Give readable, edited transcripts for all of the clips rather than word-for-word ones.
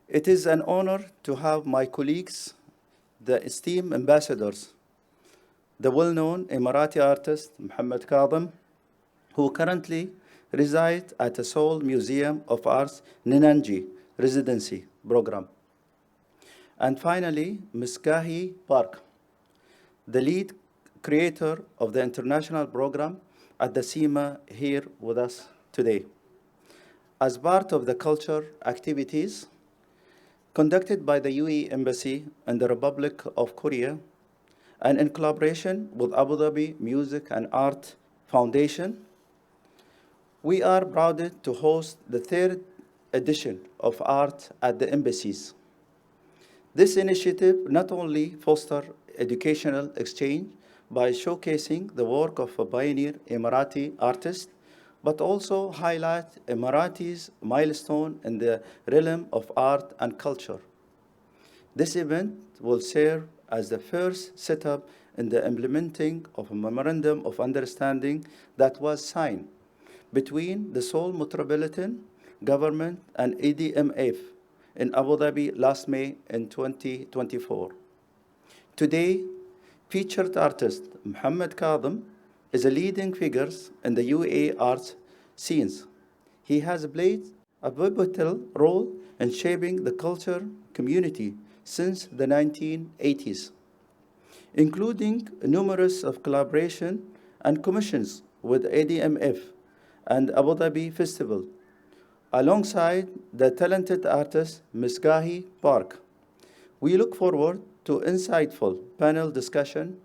It is an honor to have my colleagues, the esteemed ambassadors, the well-known Emirati artist Mohammed Kazem, who currently resides at the Seoul Museum of Art's Ninanji residency program. And finally, Ms. Gahee Park, the lead creator of the international program at the SEMA, here with us today. As part of the culture activities conducted by the UAE Embassy and the Republic of Korea, and in collaboration with Abu Dhabi Music and Art Foundation, we are proud to host the third edition of Art at the Embassies. This initiative not only fosters educational exchange by showcasing the work of a pioneer Emirati artist, but also highlights Emirati's milestone in the realm of art and culture. This event will serve as the first setup in the implementing of a Memorandum of Understanding that was signed between the Seoul Metropolitan Government and ADMAF in Abu Dhabi last May in 2024. Today, featured artist Mohammed Kazem is a leading figure in the UAE arts scenes. He has played a pivotal role in shaping the culture community since the 1980s, including numerous of collaboration and commissions with ADMF and Abu Dhabi Festival, alongside the talented artist Ms. Gahee Park. We look forward to insightful panel discussion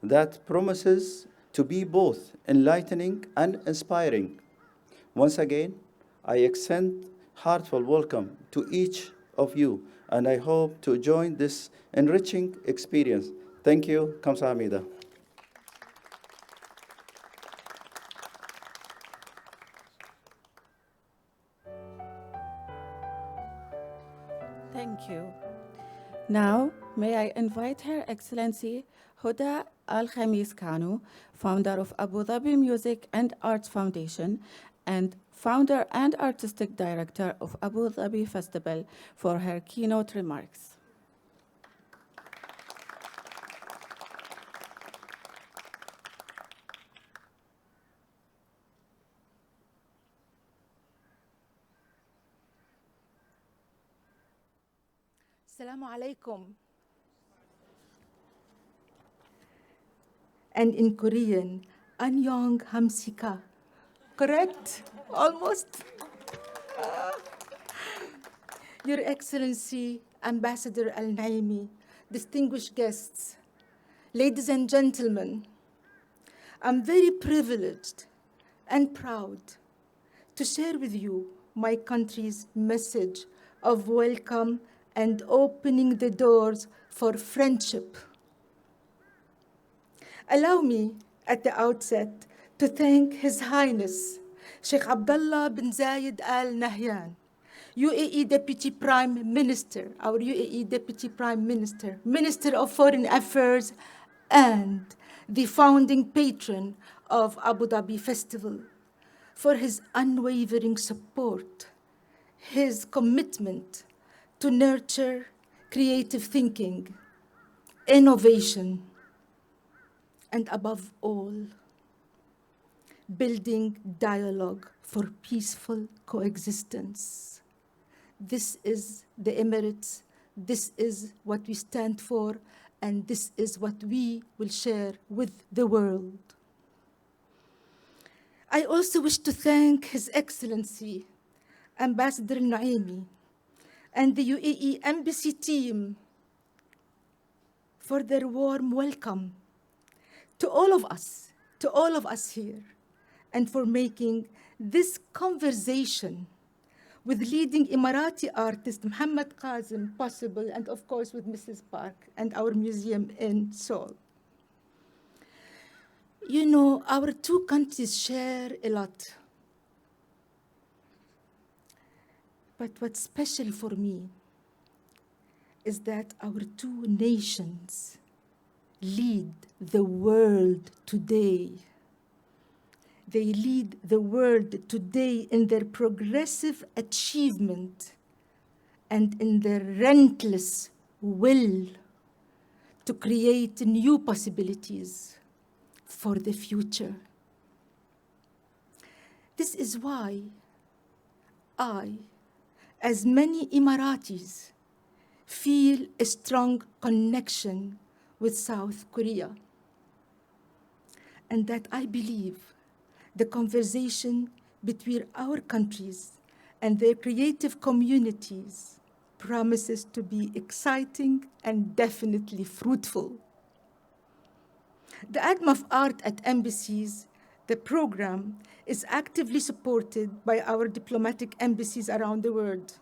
that promises to be both enlightening and inspiring. Once again, I extend heartfelt welcome to each of you, and I hope to join this enriching experience. Thank you. Kamsahamnida. Thank you. Now, may I invite Her Excellency Huda Al-Khamis Kanu, founder of Abu Dhabi Music and Arts Foundation, and founder and artistic director of Abu Dhabi Festival, for her keynote remarks. Assalamu alaikum. And in Korean, Annyeong Hamsika. Correct? Almost. Your Excellency, Ambassador Al-Naimi, distinguished guests, ladies and gentlemen, I'm very privileged and proud to share with you my country's message of welcome and opening the doors for friendship. Allow me at the outset to thank His Highness Sheikh Abdullah bin Zayed Al Nahyan, UAE Deputy Prime Minister, our UAE Deputy Prime Minister, Minister of Foreign Affairs, and the founding patron of Abu Dhabi Festival, for his unwavering support, his commitment to nurture creative thinking, innovation, and above all, building dialogue for peaceful coexistence. This is the Emirates, this is what we stand for, and this is what we will share with the world. I also wish to thank His Excellency, Ambassador Naimi, and the UAE Embassy team for their warm welcome to all of us here, and for making this conversation with leading Emirati artist Mohammed Kazem possible, and of course with Mrs. Park and our museum in Seoul. You know, our two countries share a lot. But what's special for me is that our two nations lead the world today. They lead the world today in their progressive achievement and in their relentless will to create new possibilities for the future. This is why I, as many Emiratis, feel a strong connection with South Korea, and that I believe the conversation between our countries and their creative communities promises to be exciting and definitely fruitful. The ADMAF Art at Embassies, the program, is actively supported by our diplomatic embassies around the world.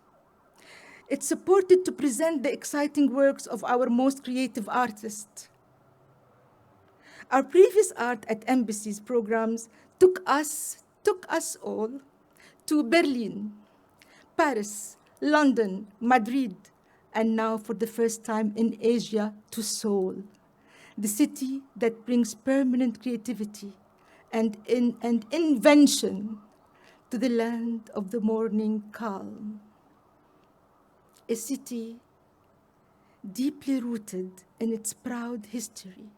It's supported to present the exciting works of our most creative artists. Our previous Art at Embassies programs took us all to Berlin, Paris, London, Madrid, and now for the first time in Asia to Seoul, the city that brings permanent creativity and invention to the land of the morning calm. A city deeply rooted in its proud history,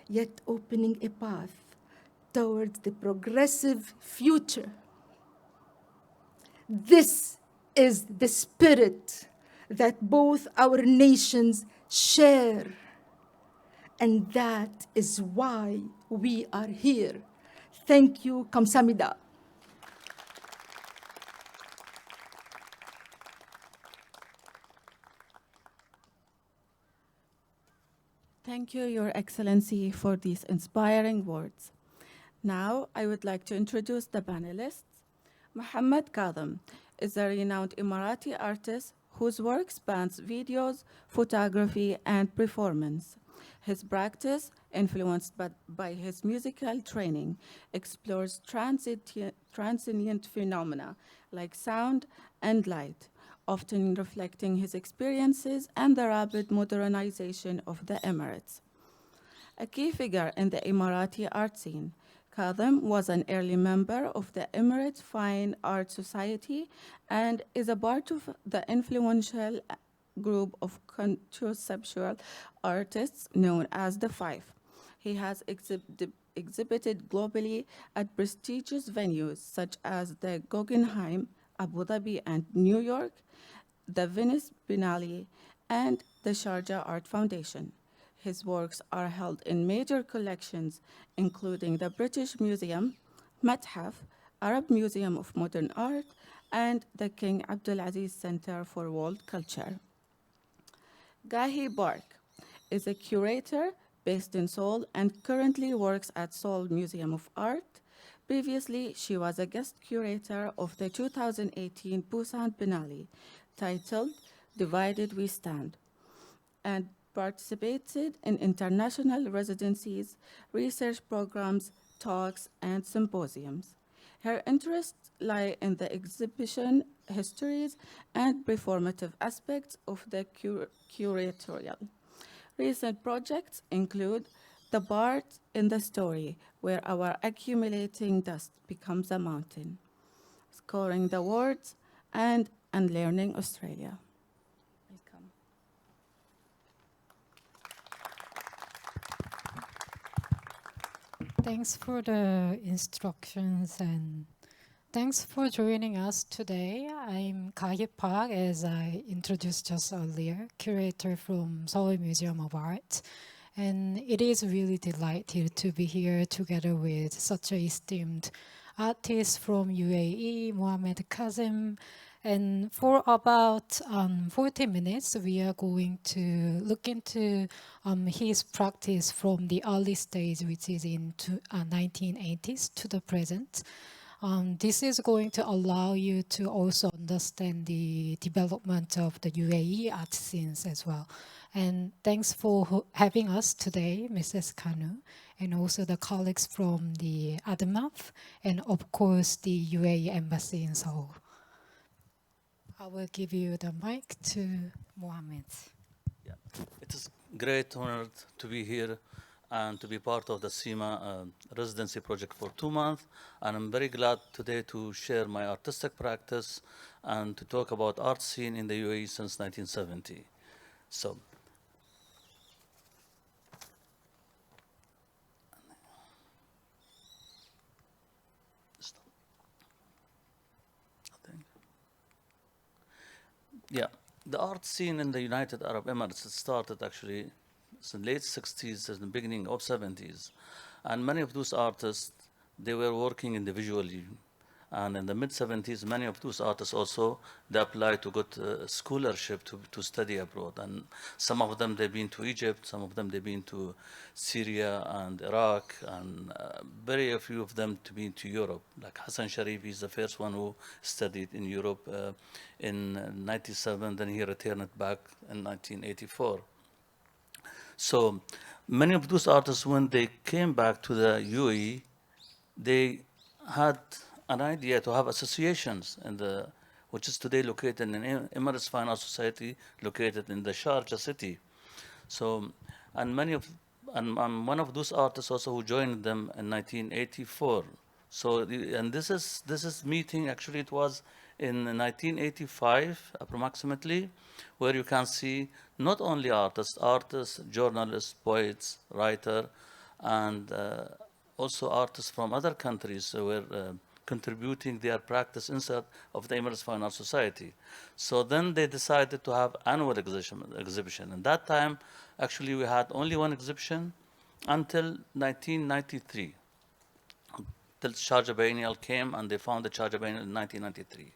yet opening a path towards the progressive future. This is the spirit that both our nations share, and that is why we are here. Thank you, Kamsamida. Thank you, Your Excellency, for these inspiring words. Now, I would like to introduce the panelists. Mohammed Kazem is a renowned Emirati artist whose work spans videos, photography, and performance. His practice, influenced by his musical training, explores transient phenomena like sound and light, often reflecting his experiences and the rapid modernization of the Emirates. A key figure in the Emirati art scene, Kazem was an early member of the Emirates Fine Art Society and is a part of the influential group of conceptual artists known as the Five. He has exhibited globally at prestigious venues such as the Guggenheim, Abu Dhabi, and New York, the Venice Biennale, and the Sharjah Art Foundation. His works are held in major collections, including the British Museum, Mathaf, Arab Museum of Modern Art, and the King Abdulaziz Center for World Culture. Gahee Park is a curator based in Seoul and currently works at Seoul Museum of Art. Previously, she was a guest curator of the 2018 Busan Biennale, titled Divided We Stand, and participated in international residencies, research programs, talks, and symposiums. Her interests lie in the exhibition histories and performative aspects of the curatorial. Recent projects include The Bard in the Story, where our accumulating dust becomes a mountain, Scoring the Words, and Unlearning Australia. Welcome. Thanks for the instructions and thanks for joining us today. I'm Gahee Park, as I introduced just earlier, curator from Seoul Museum of Art. And it is really delighted to be here together with such an esteemed artist from UAE, Mohammed Kazem. And for about 40 minutes, we are going to look into his practice from the early stage, which is in 1980s to the present. This is going to allow you to also understand the development of the UAE art scenes as well. And thanks for having us today, Mrs. Kanu, and also the colleagues from the ADMAF, and of course the UAE Embassy in Seoul. I will give you the mic to Mohammed. Yeah, it is great honor to be here and to be part of the SEMA residency project for 2 months. And I'm very glad today to share my artistic practice and to talk about art scene in the UAE since 1970. So, yeah, the art scene in the United Arab Emirates, it started actually in the late 60s and the beginning of 70s. And many of those artists, they were working individually. And in the mid 70s, many of those artists also, they applied to get scholarship to study abroad. And some of them, they've been to Egypt, some of them, they've been to Syria and Iraq, and very few of them to be to Europe. Like Hassan Sharif, he's the first one who studied in Europe in 97, then he returned back in 1984. So many of those artists, when they came back to the UAE, they had an idea to have associations in the, which is today located in Emirates Fine Art Society, located in the Sharjah city. So, and many of, and I'm one of those artists also who joined them in 1984. So, and this is meeting, actually it was in 1985 approximately, where you can see not only artists, journalists, poets, writer, and also artists from other countries were contributing their practice inside of the Emirates Fine Art Society. So then they decided to have annual exhibition. And that time, actually, we had only one exhibition until 1993. Till Sharjah Biennial came, and they found the Sharjah Biennial in 1993.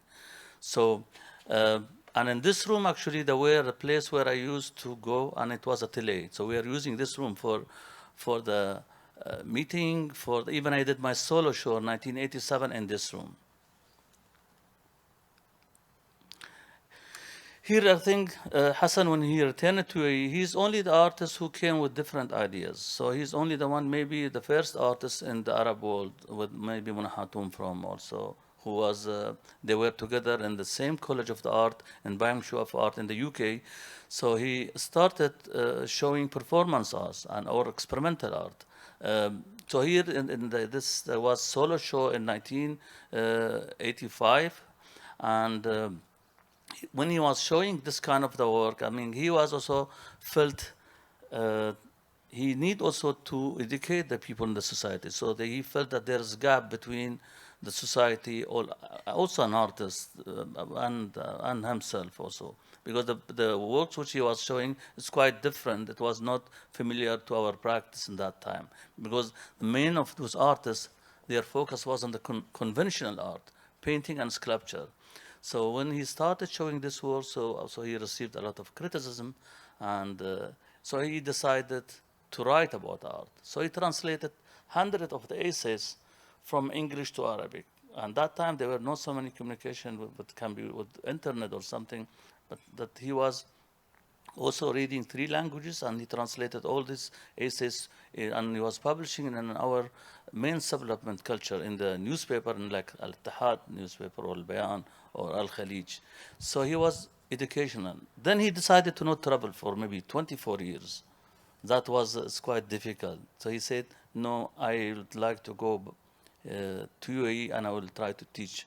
So, and in this room, actually, there were a place where I used to go, and it was a tele. So we are using this room for the meeting, even I did my solo show in 1987 in this room. Here, I think Hassan, when he returned to UAE, he's only the artist who came with different ideas. So he's only the one, maybe the first artist in the Arab world, with maybe Mona Hatoum from also, who was, they were together in the same College of the Art in Birmingham of Art in the UK. So he started showing performance arts and or experimental art. So here this there was solo show in 1985, and when he was showing this kind of the work, I mean, he was also felt he need also to educate the people in the society. So he felt that there is a gap between the society, also an artist, and himself also. Because the works which he was showing is quite different. It was not familiar to our practice in that time. Because the main of those artists, their focus was on the conventional art, painting and sculpture. So when he started showing this work, so he received a lot of criticism, and so he decided to write about art. So he translated hundreds of the essays from English to Arabic. And that time there were not so many communication with can be with internet or something, but that he was also reading 3 languages, and he translated all these essays, and he was publishing in our main supplement culture in the newspaper, in like Al-Ittihad newspaper or Al-Bayan or Al-Khalij. So he was educational. Then he decided to not travel for maybe 24 years. That was quite difficult. So he said, no, I would like to go to UAE, and I will try to teach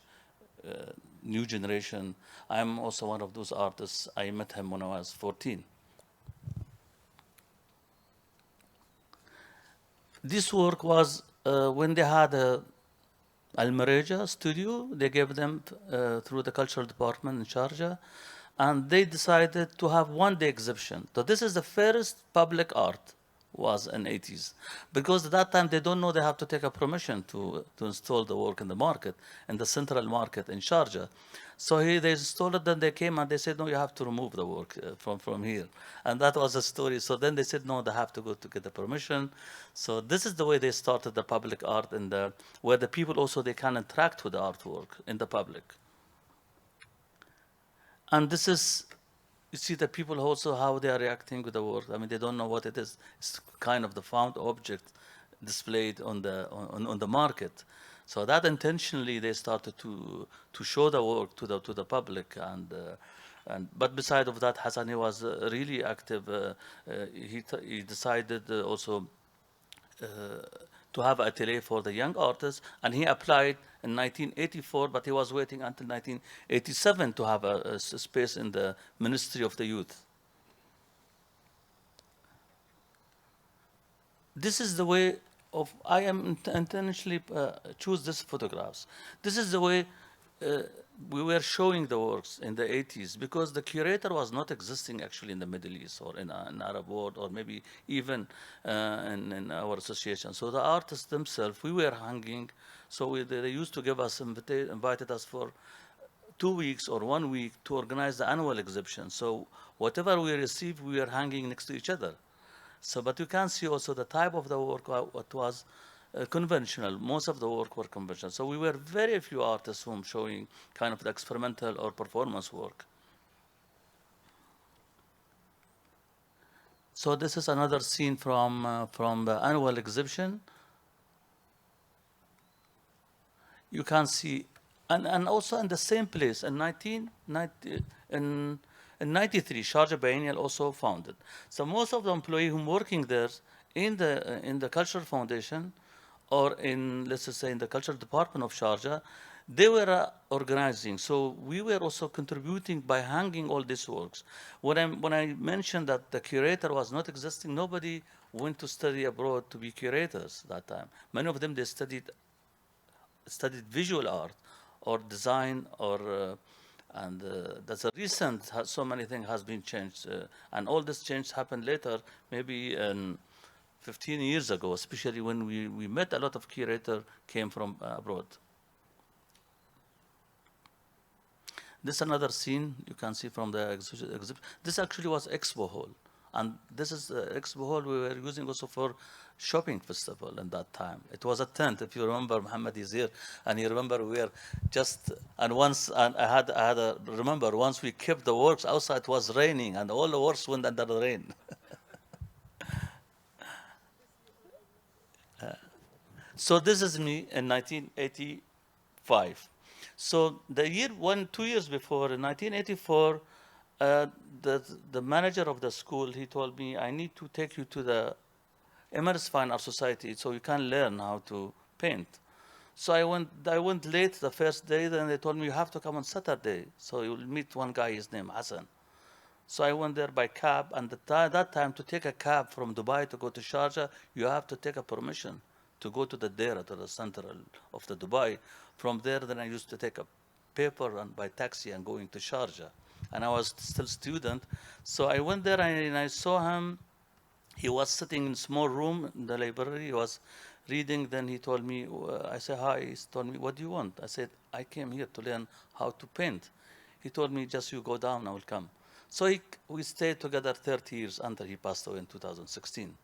new generation. I'm also one of those artists. I met him when I was 14. This work was when they had a Al-Maraja studio. They gave them through the cultural department in Sharjah, and they decided to have one-day exhibition. So this is the first public art was in 80s, because at that time they don't know they have to take a permission to install the work in the market, in the central market in Sharjah. So they installed it, then they came and they said, no, you have to remove the work from here. And that was the story. So then they said, no, they have to go to get the permission. So this is the way they started the public art, where the people also, they can interact with the artwork in the public. And this is, you see the people also how they are reacting with the work. I mean, they don't know what it is. It's kind of the found object displayed on the market. So that intentionally they started to show the work to the public, but beside of that, Hassan, he was really active. He decided also to have an atelier for the young artists, and he applied in 1984, but he was waiting until 1987 to have a space in the Ministry of the Youth. This is the way of, I am intentionally choose these photographs. This is the way we were showing the works in the 80s, because the curator was not existing actually in the Middle East or in Arab world, or maybe even in our association. So the artists themselves, we were hanging. So they used to give us, invited us for 2 weeks or 1 week to organize the annual exhibition. So whatever we received, we were hanging next to each other. So, but you can see also the type of the work, what was conventional. Most of the work were conventional. So we were very few artists whom showing kind of the experimental or performance work. So this is another scene from the annual exhibition. You can see, and also in the same place in 1990, in 93, Sharjah Biennial also founded. So most of the employees who are working there in the Cultural Foundation, or in, let's just say, in the Cultural Department of Sharjah, they were organizing. So we were also contributing by hanging all these works. When I mentioned that the curator was not existing, nobody went to study abroad to be curators that time. Many of them, they studied visual art or design, or and that's a recent, so many things has been changed, and all this change happened later, maybe 15 years ago, especially when we met a lot of curators came from abroad. This is another scene you can see from the exhibit. This actually was Expo Hall. And this is the Expo Hall we were using also for shopping festival in that time. It was a tent, if you remember, Muhammad is here, and you remember we were just, and once, and I had a, remember, once we kept the works outside, it was raining, and all the works went under the rain. So this is me in 1985. So the year, 2 years before, in 1984, the manager of the school, he told me, I need to take you to the Emirates Fine Art Society so you can learn how to paint. So I went late the first day, then they told me you have to come on Saturday. So you'll meet one guy, his name Hassan. So I went there by cab, and that time to take a cab from Dubai to go to Sharjah, you have to take a permission to go to the Deira, to the center of the Dubai. From there, then I used to take a paper and by taxi and going to Sharjah. And I was still student. So I went there and I saw him. He was sitting in a small room in the library. He was reading. Then he told me, I said, hi. He told me, what do you want? I said, I came here to learn how to paint. He told me, just you go down, I will come. So we stayed together 30 years until he passed away in 2016.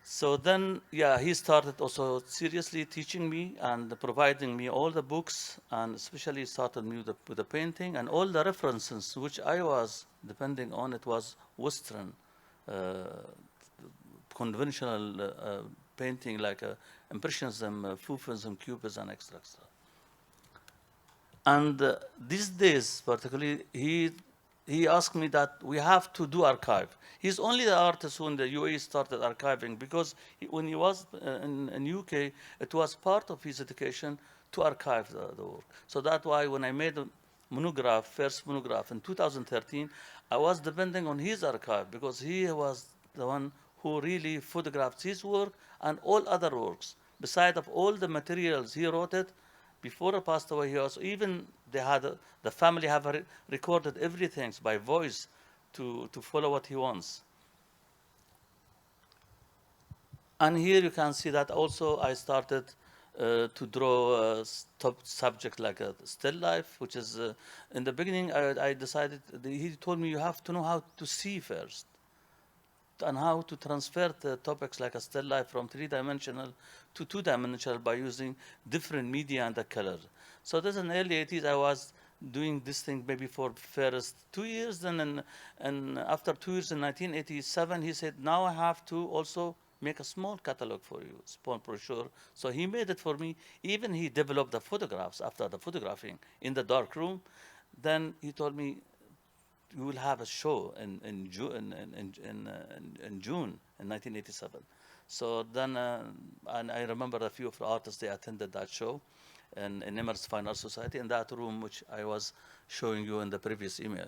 So then, yeah, he started also seriously teaching me and providing me all the books, and especially started me with the painting, and all the references which I was depending on, it was Western, conventional painting, like Impressionism, Futurism, Cubism, and extra. And these days, particularly, he asked me that we have to do archive. He's only the artist who in the UAE started archiving, because when he was in UK, it was part of his education to archive the work. So that's why when I made a first monograph in 2013, I was depending on his archive, because he was the one who really photographed his work and all other works. Beside of all the materials he wrote it, before he passed away, he also, even the family have recorded everything by voice to follow what he wants. And here you can see that also I started to draw a top subject like a still life, which is, in the beginning, I decided, he told me you have to know how to see first, and how to transfer the topics like a still life from 3-dimensional to 2-dimensional by using different media and the color. So this in the early 80s, I was doing this thing maybe for first 2 years, then and after 2 years in 1987, he said, now I have to also make a small catalog for you, small brochure. So he made it for me. Even he developed the photographs after the photographing in the dark room. Then he told me, we will have a show in June in 1987. So then, and I remember a few of the artists, they attended that show in Emirates Fine Arts Society, in that room which I was showing you in the previous email.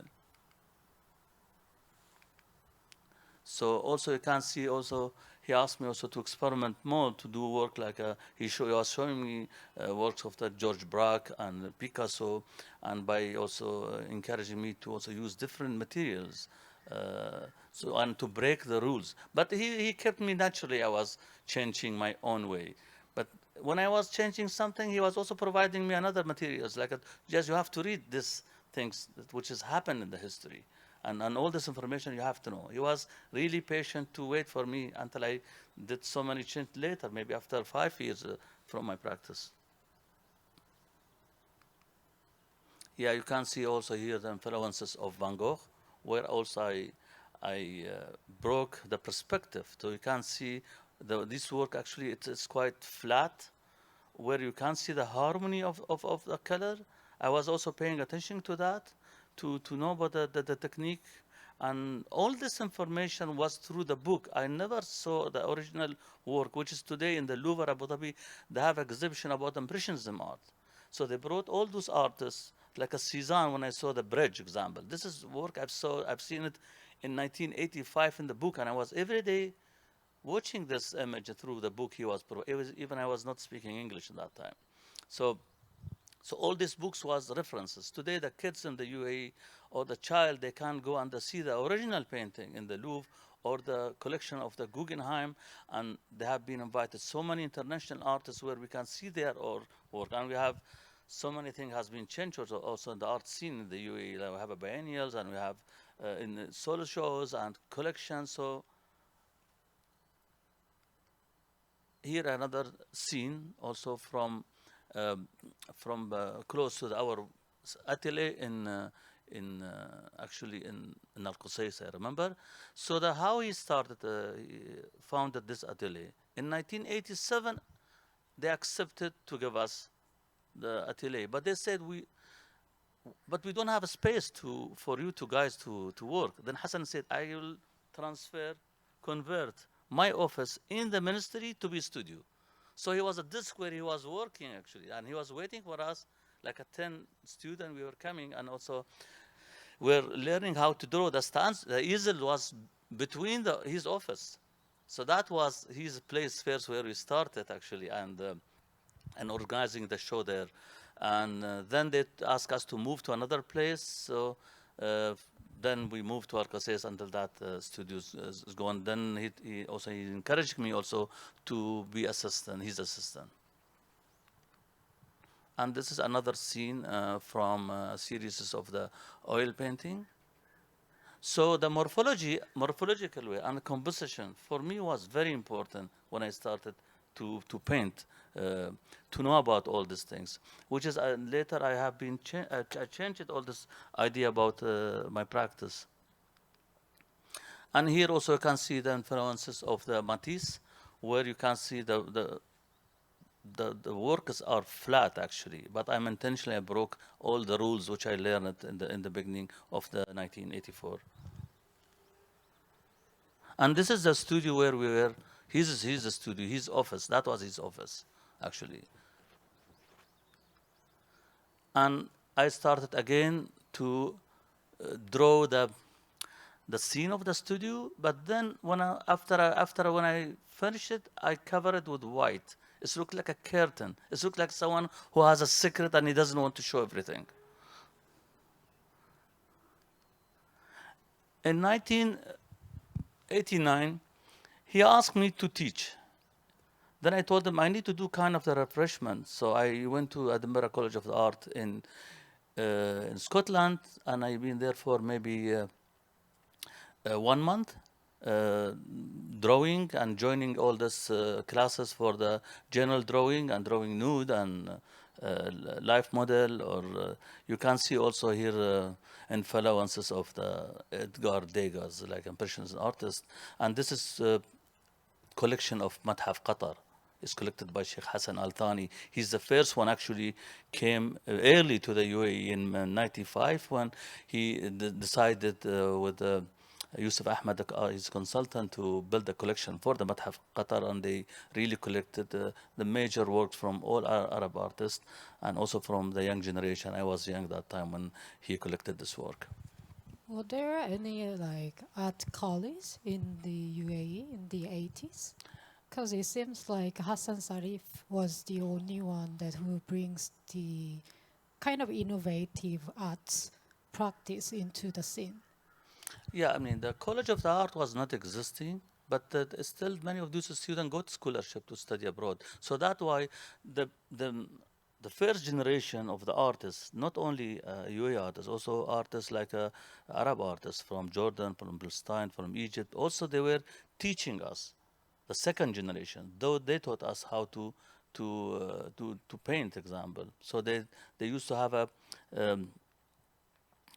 So also you can see also, he asked me also to experiment more, to do work like, he was showing me works of the George Braque and Picasso, and by also encouraging me to also use different materials. So, and to break the rules. But he kept me naturally, I was changing my own way. But when I was changing something, he was also providing me another materials, like, yes, you have to read this things which has happened in the history. And all this information you have to know. He was really patient to wait for me until I did so many changes later, maybe after 5 years from my practice. Yeah, you can see also here the influences of Van Gogh, where also I broke the perspective. So you can see this work actually, it's quite flat, where you can see the harmony of the color. I was also paying attention to that, to know about the technique. And all this information was through the book. I never saw the original work, which is today in the Louvre, Abu Dhabi. They have exhibition about Impressionism art. So they brought all those artists, like a Cezanne, when I saw the bridge example. This is work I've seen it in 1985 in the book, and I was every day watching this image through the book he was, even I was not speaking English at that time. So all these books was references. Today, the kids in the UAE or the child, they can go and see the original painting in the Louvre or the collection of the Guggenheim, and they have been invited so many international artists where we can see their work. And we have so many things has been changed also in the art scene in the UAE. Like we have a biennials, and we have in the solo shows and collections. So here another scene also from close to our atelier in actually in Al Qusais, I remember. So how he started, he founded this atelier. In 1987, they accepted to give us the atelier, but they said but we don't have a space for you guys to work. Then Hassan said, I will convert my office in the ministry to be studio. So he was a desk where he was working actually, and he was waiting for us, like a 10 student. We were coming, and also we're learning how to draw the stands. The easel was between his office. So that was his place first where we started actually, and organizing the show there. And then they asked us to move to another place. So then we moved to Arcaces until that studio is gone. Then he encouraged me also to be assistant, his assistant. And this is another scene from a series of the oil painting. So the morphological way and the composition for me was very important when I started to paint, to know about all these things, which is later I have been I changed all this idea about my practice. And here also you can see the influences of the Matisse, where you can see the works are flat actually, but I intentionally broke all the rules which I learned in the beginning of the 1984. And this is the studio where we were. His studio, his office. That was his office, actually. And I started again to draw the scene of the studio. But then after when I finished it, I covered it with white. It looked like a curtain. It looked like someone who has a secret and he doesn't want to show everything. In 1989, he asked me to teach. Then I told him I need to do kind of the refreshment. So I went to Edinburgh College of the Art in Scotland, and I've been there for maybe 1 month, drawing and joining all these classes for the general drawing and drawing nude and life model. Or you can see also here influences of the Edgar Degas, like Impressionist artist. And this is collection of Mathaf Qatar. It's collected by Sheikh Hassan Al Thani. He's the first one actually came early to the UAE in 95 when he decided with Yusuf Ahmed, his consultant, to build a collection for the Mathaf Qatar, and they really collected the major works from all Arab artists and also from the young generation. I was young that time when he collected this work. Were there any like art colleges in the UAE in the 80s? Because it seems like Hassan Sarif was the only one that who brings the kind of innovative arts practice into the scene. Yeah, I mean, the College of the Art was not existing, but still many of those students got scholarship to study abroad. So that's why the, the, the first generation of the artists, not only UAE artists, also artists like Arab artists from Jordan, from Palestine, from Egypt, also they were teaching us. The second generation, though they taught us how to paint, example. So they used to have a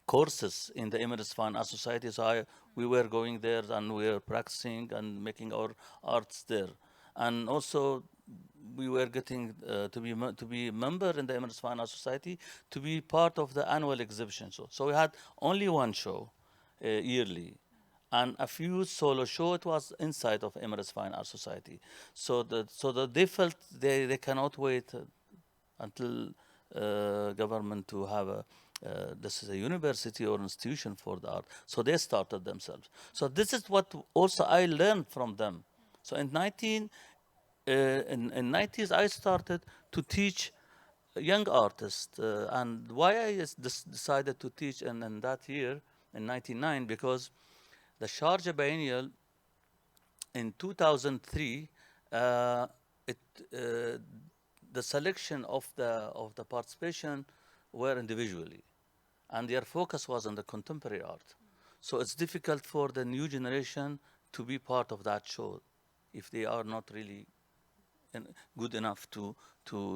courses in the Emirates Fine Art Society. So we were going there and we were practicing and making our arts there. And also we were getting to be a member in the Emirates Fine Art Society, to be part of the annual exhibition. So we had only one show yearly and a few solo show. It was inside of Emirates Fine Art Society. So that they felt they cannot wait until government to have this is a university or institution for the art. So they started themselves. So this is what also I learned from them. So in 90s, I started to teach young artists. And why I decided to teach in that year, in 99, because the Sharjah Biennial in 2003, it, the selection of the participation were individually, and their focus was on the contemporary art. So it's difficult for the new generation to be part of that show if they are not really good enough to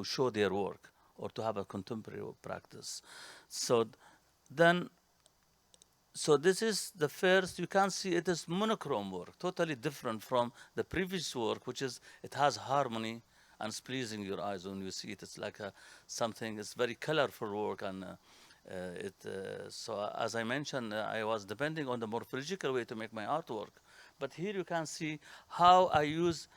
show their work or to have a contemporary practice. So then, so this is the first, you can see it is monochrome work, totally different from the previous work, which is, it has harmony and it's pleasing your eyes when you see it. It's like something, it's very colorful work. And so as I mentioned, I was depending on the morphological way to make my artwork. But here you can see how I use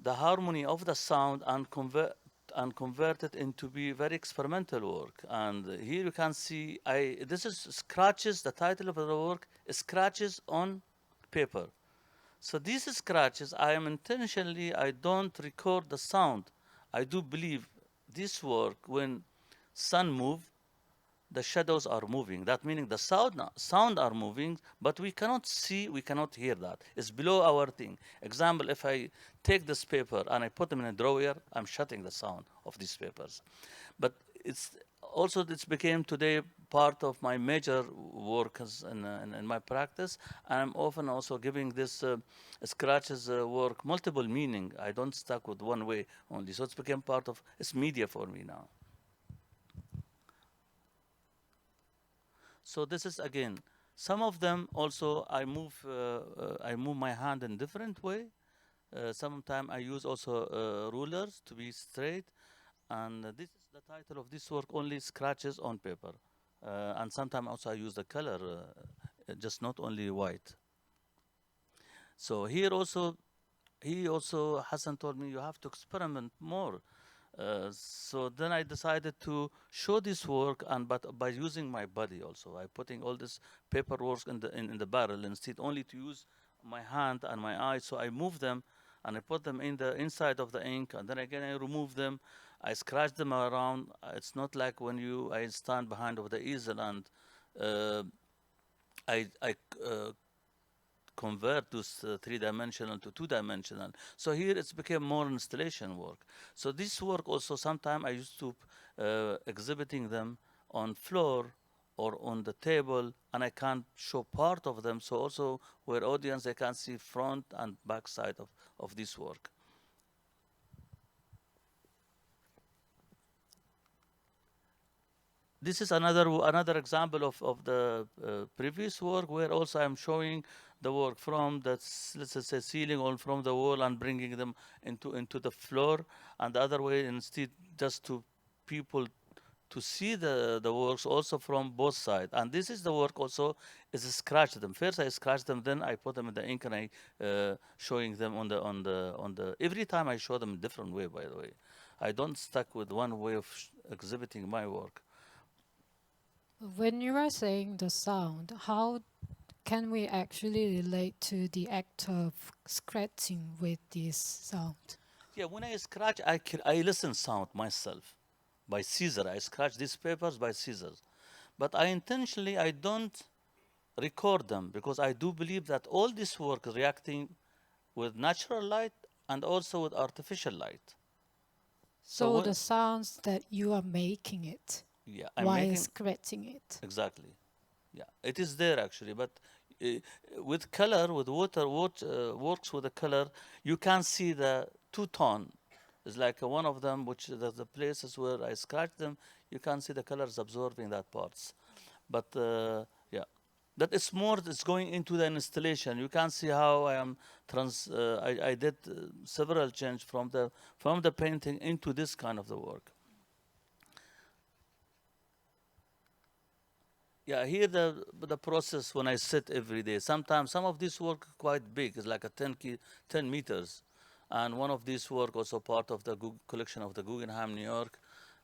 the harmony of the sound and convert it into be very experimental work. And here you can see, this is scratches. The title of the work is Scratches on Paper. So these scratches, I don't record the sound. I do believe this work, when sun move, the shadows are moving. That meaning the sound are moving, but we cannot see, we cannot hear that. It's below our thing. Example, if I take this paper and I put them in a drawer, I'm shutting the sound of these papers. But it's became today part of my major work in my practice. And I'm often also giving this scratches work multiple meaning. I don't stuck with one way only. So it's become part of, it's media for me now. So this is again, some of them also I move my hand in different way. Sometimes I use also rulers to be straight. And this is the title of this work, only Scratches on Paper. And sometimes also I use the color, just not only white. So here also, Hassan told me, you have to experiment more. So then I decided to show this work, but by using my body also. I putting all this paperwork in the barrel instead only to use my hand and my eyes. So I move them and I put them in the inside of the ink, and then again I remove them. I scratch them around. It's not like when I stand behind of the easel and I convert those three-dimensional to two-dimensional. So here it's became more installation work. So this work also sometimes I used to exhibiting them on floor or on the table, and I can't show part of them. So also where audience, they can see front and back side of this work. This is another example of the previous work, where also I'm showing the work from the, let's say, ceiling or from the wall and bringing them into the floor, and the other way instead just to people to see the works also from both sides. And this is the work also is scratch them. First I scratch them, then I put them in the ink and I showing them on the every time I show them a different way, by the way. I don't stuck with one way of exhibiting my work. When you are saying the sound, how can we actually relate to the act of scratching with this sound? Yeah, when I scratch, I listen sound myself. By scissor, I scratch these papers by scissors. But I don't record them because I do believe that all this work is reacting with natural light and also with artificial light. So the sounds that you are making it Yeah, I'm while making scratching it. exactly. Yeah, it is there actually, but uh, with color, with water, what works with the color, you can see the two tone. It's like one of them, which the places where I scratch them, you can see the colors absorbing that parts. But yeah, that is more. It's going into the installation. You can see how I am I did several change from the painting into this kind of the work. Yeah, here the process when I sit every day. Sometimes some of this work quite big. It's like a 10 meters, and one of these work also part of the collection of the Guggenheim, New York,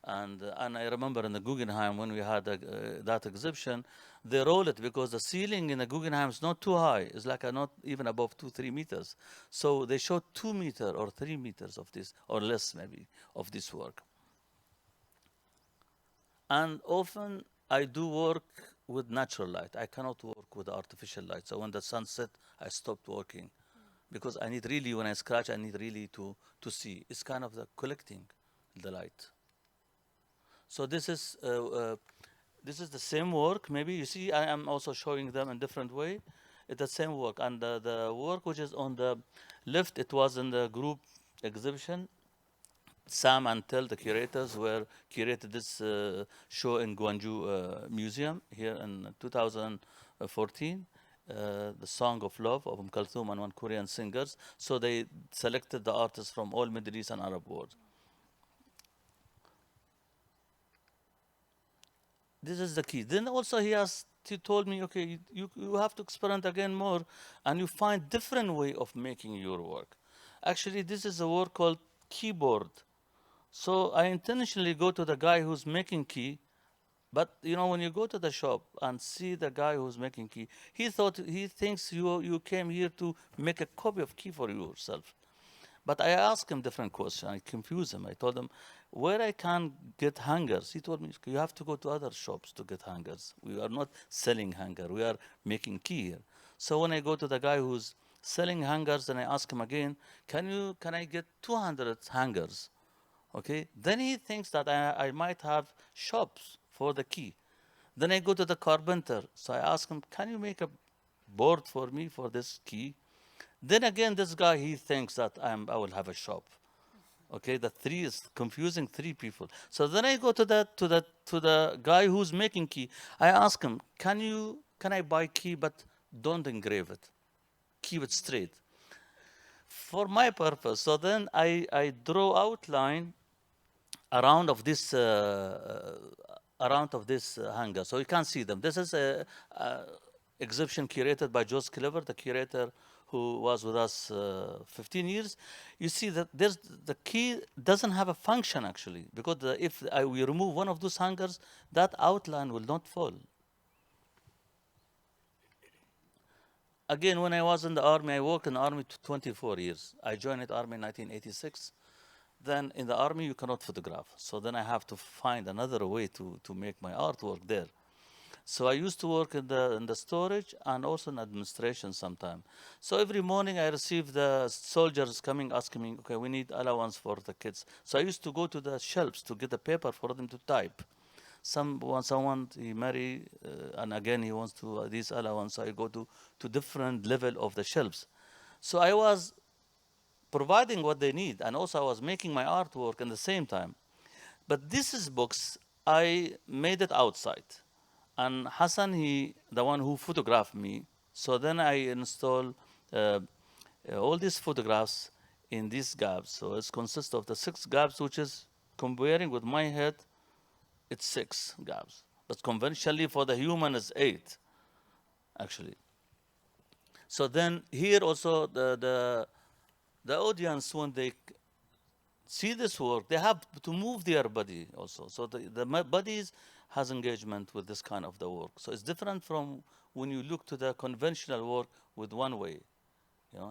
and I remember in the Guggenheim when we had that exhibition, they roll it because the ceiling in the Guggenheim is not too high. It's like not even above 2-3 meters. So they show 2 meter or 3 meters of this or less maybe of this work. And often I do work with natural light. I cannot work with artificial light. So when the sun set, I stopped working because I need really, when I scratch, I need really to see. It's kind of the collecting the light. So this is the same work. Maybe you see, I am also showing them in different way. It's the same work, and the work which is on the left, it was in the group exhibition. Sam and Tel, the curators, were curated this show in Gwangju Museum here in 2014. The Song of Love of Kulthum and one Korean singers. So they selected the artists from all Middle East and Arab world. This is the key. Then also he told me, okay, you have to experiment again more, and you find different way of making your work. Actually, this is a work called keyboard. So I intentionally go to the guy who's making key, but when you go to the shop and see the guy who's making key, he thinks you came here to make a copy of key for yourself. But I asked him different questions. I confused him. I told him where I can get hangers. He told me you have to go to other shops to get hangers. We are not selling hanger. We are making key here. So when I go to the guy who's selling hangers, and I ask him again, can I get 200 hangers? Okay, then he thinks that I might have shops for the key. Then I go to the carpenter. So I ask him, can you make a board for me for this key? Then again, this guy, he thinks that I will have a shop. Okay, the three is confusing three people. So then I go to the guy who's making key. I ask him, can I buy key, but don't engrave it. Keep it straight. For my purpose. So then I draw outline around of this hanger, so you can see them. This is a exhibition curated by Jos Clever, the curator who was with us 15 years. You see that the key doesn't have a function actually, because if we remove one of those hangers, that outline will not fall. Again, when I was in the army, I worked in the army 24 years. I joined the army in 1986. Then in the army, you cannot photograph. So then I have to find another way to make my artwork there. So I used to work in the storage and also in administration sometime. So every morning I receive the soldiers coming asking me, okay, we need allowance for the kids. So I used to go to the shelves to get the paper for them to type. Someone he marry, and again he wants to this allowance. So I go to different level of the shelves. So I was providing what they need, and also I was making my artwork at the same time. But this is books, I made it outside. And Hassan, the one who photographed me, so then I install all these photographs in these gaps. So it consists of the 6 gaps, which is comparing with my head it's 6 gaps. But conventionally for the human is 8, actually. So then here also the audience, when they see this work, they have to move their body also. So the bodies has engagement with this kind of the work. So it's different from when you look to the conventional work with one way.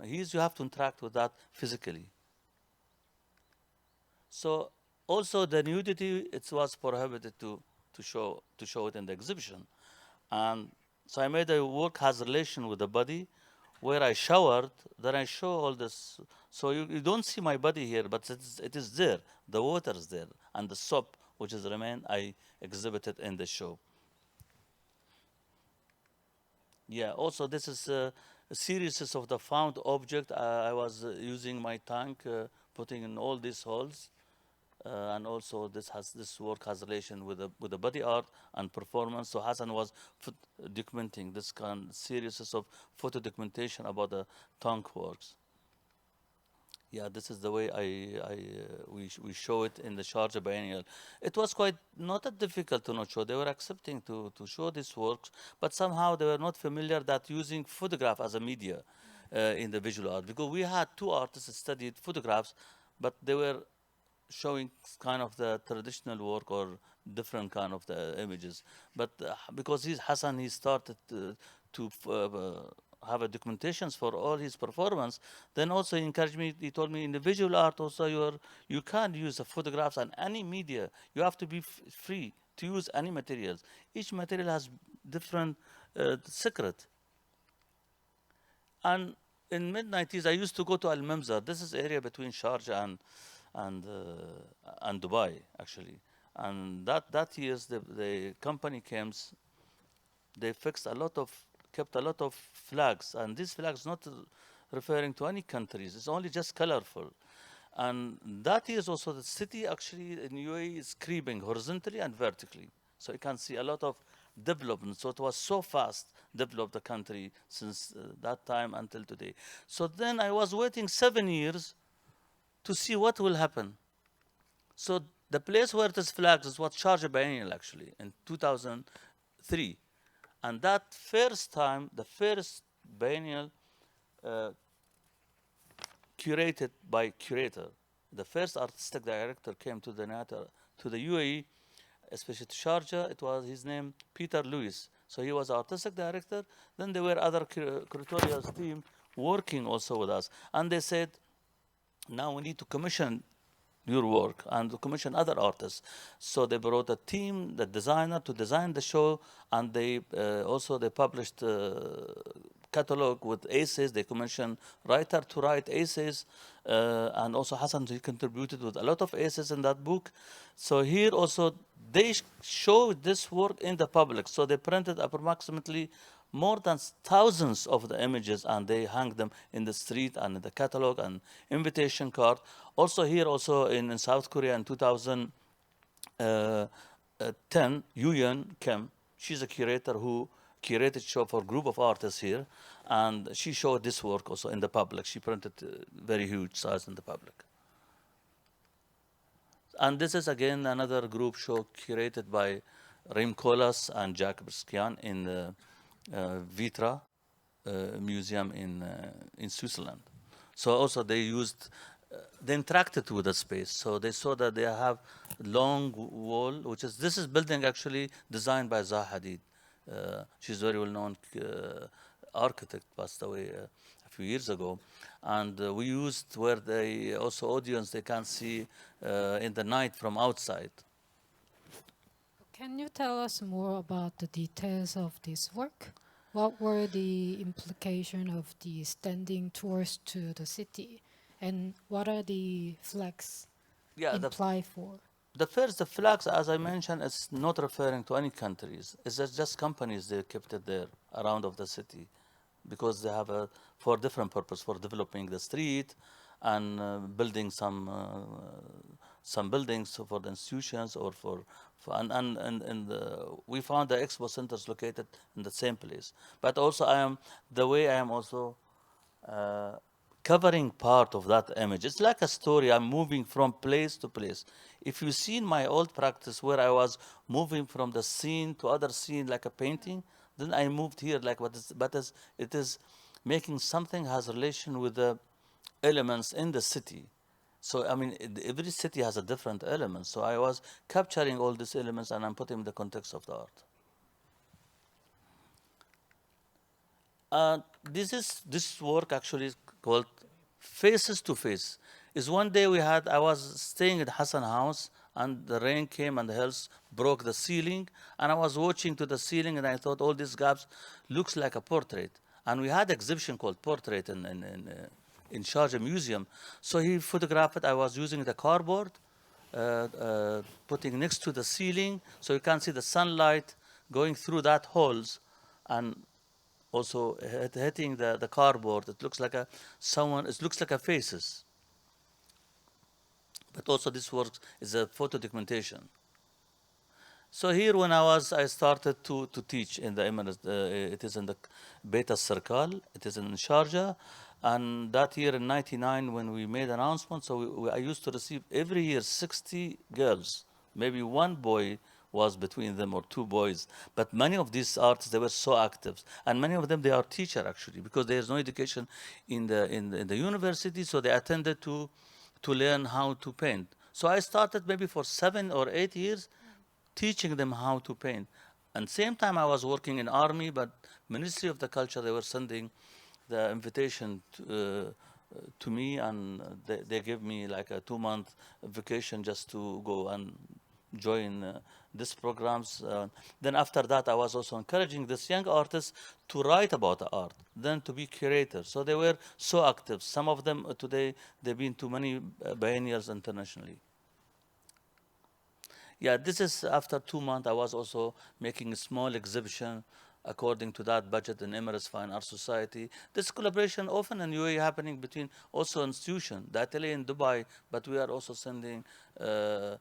Here you have to interact with that physically. So also the nudity, it was prohibited to show it in the exhibition. And so I made a work has relation with the body, where I showered, then I show all this. So you don't see my body here, but it is there. The water is there, and the soap, which is remain, I exhibited in the show. Yeah, also this is a series of the found object. I was using my tank, putting in all these holes. And also this work has relation with the body art and performance. So Hassan was documenting this kind of series of photo documentation about the tank works. Yeah, this is the way we show it in the Sharjah Biennial. It was quite not that difficult to not show. They were accepting to show these works, but somehow they were not familiar that using photograph as a media in the visual art, because we had 2 artists studied photographs, but they were showing kind of the traditional work or different kind of the images. But because Hassan, he started to have a documentations for all his performance, then also he encouraged me, he told me in the visual art also you can't use the photographs and any media. You have to be free to use any materials. Each material has different secret. And in mid-90s, I used to go to Al-Mamzar. This is area between Sharjah and Dubai, actually. And that years the company came, they kept a lot of flags, and these flags not referring to any countries. It's only just colorful. And that years also the city actually in UAE is creeping horizontally and vertically. So you can see a lot of development. So it was so fast developed the country since that time until today. So then I was waiting 7 years to see what will happen. So the place where it is flagged is what Sharjah Biennial actually in 2003. And that first time, the first biennial curated by curator. The first artistic director came to the UAE, especially to Sharjah. It was his name, Peter Lewis. So he was artistic director. Then there were other curatorial team working also with us. And they said, now we need to commission your work and to commission other artists. So they brought a team, the designer, to design the show, and they published catalog with essays. They commissioned writer to write essays, and also Hassan, he contributed with a lot of essays in that book. So here also they showed this work in the public. So they printed approximately more than thousands of the images, and they hang them in the street and in the catalog and invitation card. Also here, also in South Korea in 2010, Yoon Kim, she's a curator who curated show for a group of artists here, and she showed this work also in the public. She printed very huge size in the public. And this is again another group show curated by Reem Koolhaas and Jack Briskian in the Vitra Museum in Switzerland. So also they interacted with the space. So they saw that they have long wall, this is building actually designed by Zaha Hadid. She's a very well-known architect, passed away a few years ago. And we used where they also audience, they can see in the night from outside. Can you tell us more about the details of this work? What were the implications of the standing tours to the city? And what are the flags imply for? The flags, as I mentioned, is not referring to any countries. It's just companies, they kept it there around of the city because they have for different purpose, for developing the street and building some buildings for the institutions or we found the expo centers located in the same place. But also I am also covering part of that image. It's like a story. I'm moving from place to place. If you see in my old practice where I was moving from the scene to other scene like a painting, then I moved here like it is making something has relation with the elements in the city. So I mean, every city has a different element. So I was capturing all these elements and I'm putting in the context of the art. This work actually is called Faces to Face. Is one day I was staying at Hassan House and the rain came and the hills broke the ceiling and I was watching to the ceiling and I thought all these gaps looks like a portrait. And we had exhibition called Portrait in Sharjah Museum. So he photographed it. I was using the cardboard, putting next to the ceiling so you can see the sunlight going through that holes and also hitting the cardboard. It looks like it looks like a faces. But also this work is a photo documentation. So here when I started to teach in the Emirates, it is in the Beta Circle, it is in Sharjah. And that year in 99 when we made announcement, so I used to receive every year 60 girls, maybe one boy was between them or two boys. But many of these artists, they were so active. And many of them, they are teacher actually, because there's no education in the university, so they attended to learn how to paint. So I started maybe for 7 or 8 years teaching them how to paint. And same time I was working in army, but Ministry of the Culture, they were sending the invitation to me, and they gave me like a 2-month vacation just to go and join these programs. Then after that, I was also encouraging these young artists to write about the art, then to be curators. So they were so active. Some of them today, they've been to many biennials internationally. Yeah, this is after 2 months, I was also making a small exhibition according to that budget in Emirates Fine Art Society. This collaboration often in UAE happening between also institutions, the atelier in Dubai, but we are also sending, we're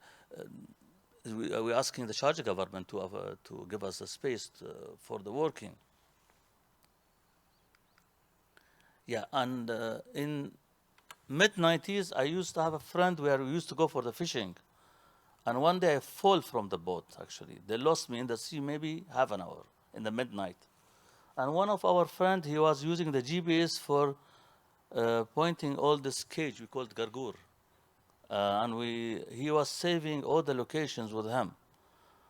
asking the Sharjah government to give us a space for the working. Yeah, and in mid-90s, I used to have a friend where we used to go for the fishing. And one day I fall from the boat, actually. They lost me in the sea maybe half an hour in the midnight. And one of our friends, he was using the GPS for pointing all this cage we called Gargur. And he was saving all the locations with him.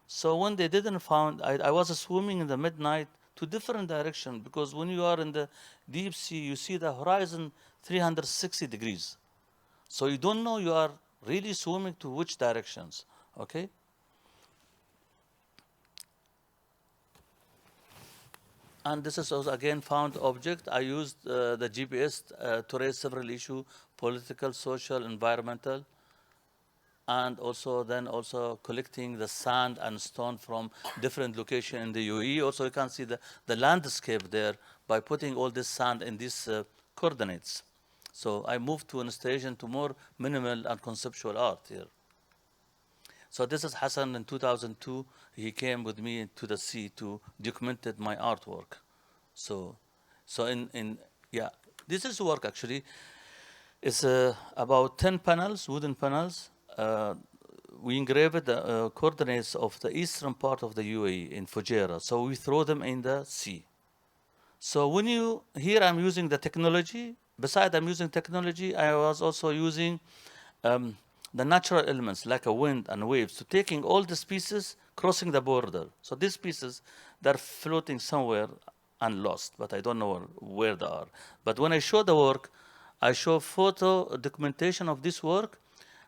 So when they didn't find, I was swimming in the midnight to different direction, because when you are in the deep sea, you see the horizon 360 degrees. So you don't know you are really swimming to which directions, okay? And this is also again found object. I used the GPS to raise several issues, political, social, environmental, and also collecting the sand and stone from different locations in the UAE. Also you can see the landscape there by putting all this sand in these coordinates. So I moved to an installation to more minimal and conceptual art here. So this is Hassan in 2002. He came with me to the sea to document my artwork. So yeah, this is work actually. It's about 10 panels, wooden panels. We engraved the coordinates of the eastern part of the UAE in Fujairah. So we throw them in the sea. So here I'm using the technology. Besides I'm using technology, I was also using the natural elements like a wind and waves. So taking all these pieces, crossing the border. So these pieces, they're floating somewhere and lost, but I don't know where they are. But when I show the work, I show photo documentation of this work.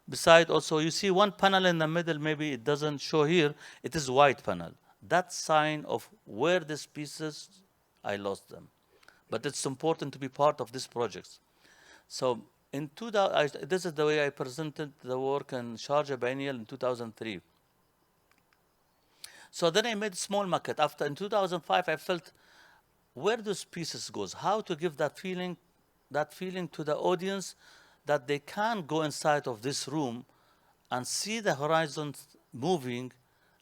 Besides also, you see one panel in the middle, maybe it doesn't show here, it is white panel. That sign of where these pieces, I lost them. But it's important to be part of these projects. So in 2000, this is the way I presented the work in Sharjah Biennial in 2003. So then I made a small maquette. After in 2005, I felt where those pieces goes, how to give that feeling to the audience that they can go inside of this room and see the horizon moving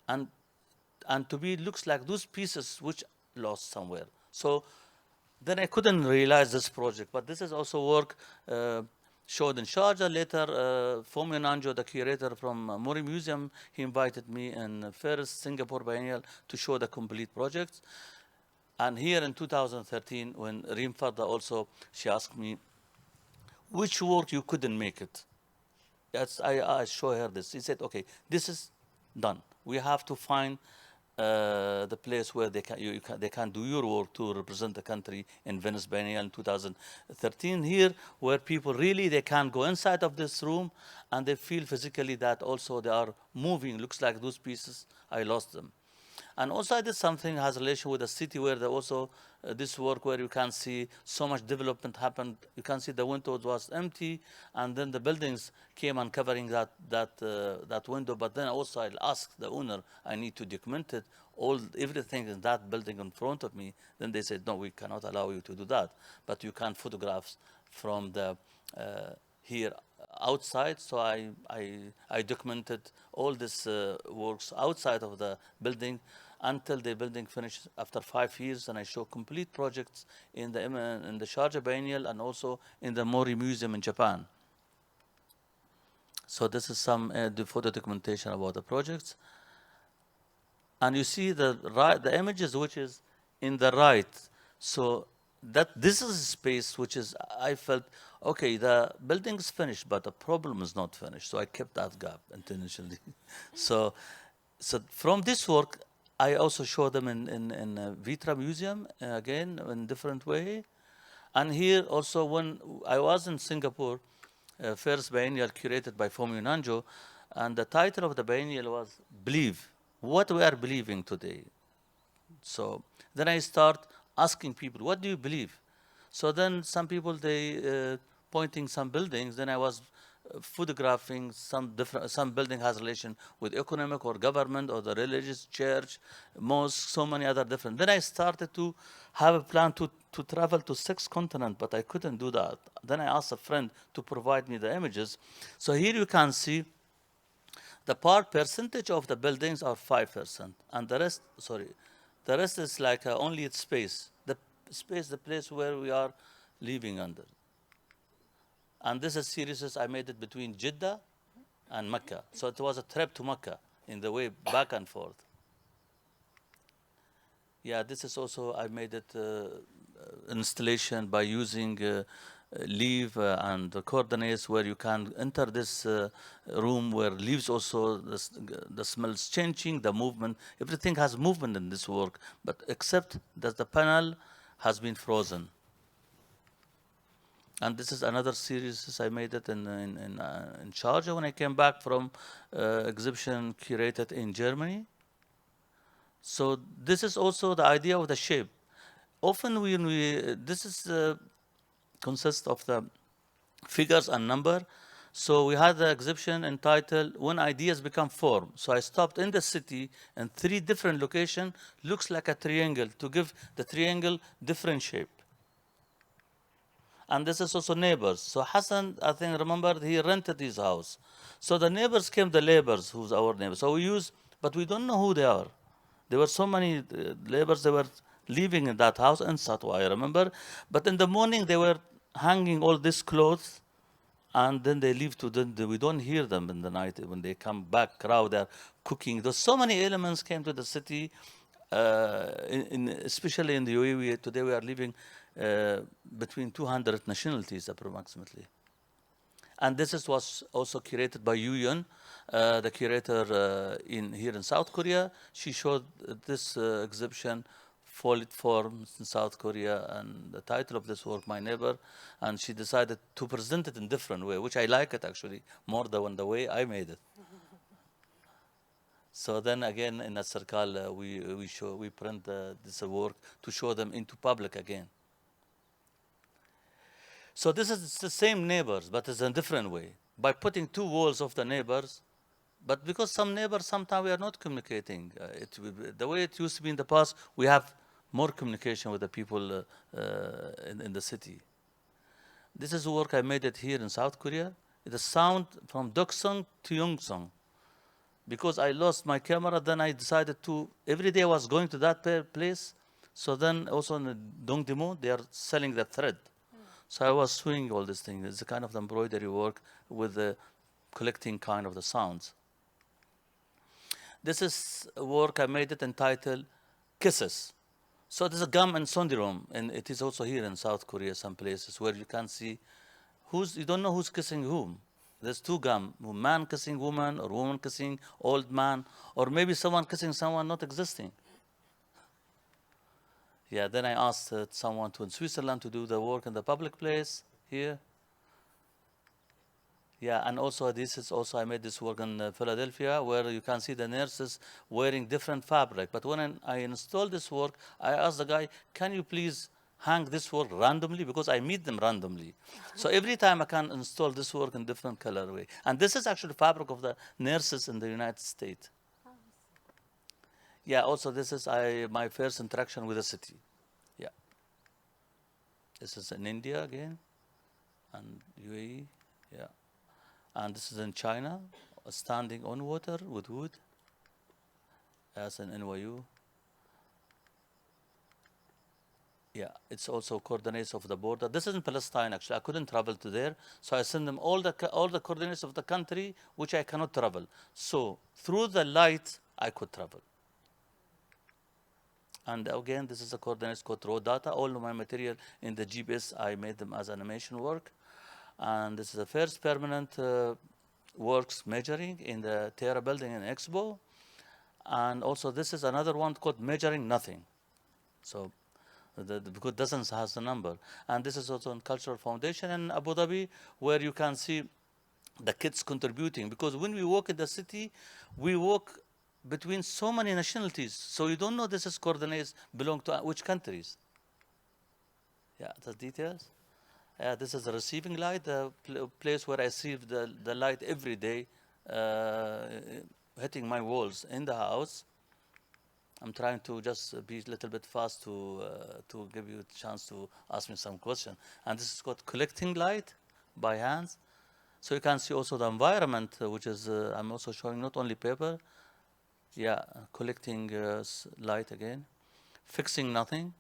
and to be looks like those pieces which lost somewhere. So Then I couldn't realize this project, but this is also work showed in Sharjah. Later, Fomio Nanjo, the curator from Mori Museum, he invited me in first Singapore Biennial to show the complete project. And here in 2013, when Reem Farda also, she asked me, which work you couldn't make it? Yes, I show her this. He said, okay, this is done. We have to find the place where they can do your work to represent the country in Venice Biennial in 2013 here, where people really, they can go inside of this room and they feel physically that also they are moving. Looks like those pieces, I lost them. And also I did something that has relation with the city where there also this work where you can see so much development happened. You can see the windows was empty, and then the buildings came and covering that window. But then also I asked the owner, I need to document it, everything in that building in front of me. Then they said, no, we cannot allow you to do that, but you can photographs from the here outside. So I documented all these works outside of the building until the building finished after 5 years, and I show complete projects in the Sharjah Biennial and also in the Mori Museum in Japan. So this is some the photo documentation about the projects. And you see the images which is in the right. So that this is a space which is, I felt, okay, the building is finished, but the problem is not finished. So I kept that gap intentionally. so from this work, I also show them in Vitra Museum, again, in different way. And here also, when I was in Singapore, first biennial curated by Fomio Nanjo, and the title of the biennial was Believe, what we are believing today. So then I start asking people, what do you believe? So then some people, they pointing some buildings, then I was photographing some building has relation with economic or government or the religious church, mosque, so many other different. Then I started to have a plan to travel to 6 continents, but I couldn't do that. Then I asked a friend to provide me the images. So here you can see the percentage of the buildings are 5%, and the rest is like only its space. The space, the place where we are living under. And this is series I made it between Jeddah and Mecca. So it was a trip to Mecca in the way back and forth. Yeah, this is also, I made it installation by using leaf and the coordinates where you can enter this room where leaves also, the smells changing, the movement, everything has movement in this work, but except that the panel has been frozen. And this is another series I made it in Sharjah when I came back from exhibition curated in Germany. So this is also the idea of the shape. Often when this is consists of the figures and number. So we had the exhibition entitled When Ideas Become Form. So I stopped in the city in 3 different locations, looks like a triangle, to give the triangle different shape. And this is also neighbors. So Hassan, I think, remembered he rented his house. So the neighbors came, the laborers, who's our neighbors. So we use, but we don't know who they are. There were so many laborers, they were living in that house in Satwa, I remember. But in the morning, they were hanging all these clothes, and then they leave we don't hear them in the night. When they come back, crowd, they're cooking. There's so many elements came to the city, especially in the UAE. Today we are living between 200 nationalities approximately. And this was also curated by Yu Yun, the curator here in South Korea. She showed this exhibition, Folded Forms in South Korea, and the title of this work, My Neighbor, and she decided to present it in different way, which I like it actually, more than the way I made it. So then again, in a circle, we print this work to show them into public again. So this is the same neighbors, but it's a different way. By putting 2 walls of the neighbors, but because some neighbors, sometimes we are not communicating. The way it used to be in the past, we have more communication with the people in the city. This is work I made it here in South Korea. The sound from Dokseong to Yongseong. Because I lost my camera, then I decided to, every day I was going to that place, So then also in the Dongdaemun, they are selling the thread. So I was sewing all these things. It's a kind of the embroidery work with the collecting kind of the sounds. This is a work I made it entitled Kisses. So there's a gum and Sondirom, and it is also here in South Korea, some places where you can see you don't know who's kissing whom. There's two gum, man kissing woman or woman kissing old man, or maybe someone kissing someone not existing. Yeah, then I asked someone in Switzerland to do the work in the public place here. Yeah, and also this is also I made this work in Philadelphia, where you can see the nurses wearing different fabric. But when I installed this work, I asked the guy, "Can you please hang this work randomly?" Because I meet them randomly. So every time I can install this work in different colorway. And this is actually fabric of the nurses in the United States. Yeah, also this is my first interaction with the city. Yeah. This is in India again, and UAE. Yeah. And this is in China, standing on water with wood, as in NYU. Yeah, it's also coordinates of the border. This is in Palestine, actually. I couldn't travel to there, so I send them all the coordinates of the country, which I cannot travel. So through the light, I could travel. And again, this is the coordinates called raw data. All of my material in the GPS, I made them as animation work. And this is the first permanent works measuring in the Terra building in Expo. And also this is another one called measuring nothing. So because dozens has the number. And this is also in Cultural Foundation in Abu Dhabi, where you can see the kids contributing. Because when we walk in the city, we walk between so many nationalities. So you don't know this is coordinates belong to which countries. Yeah, the details. This is the receiving light, the place where I receive the light every day, hitting my walls in the house. I'm trying to just be a little bit fast to give you a chance to ask me some question. And this is called collecting light by hands. So you can see also the environment, which is, I'm also showing not only paper, yeah, collecting light again, fixing nothing,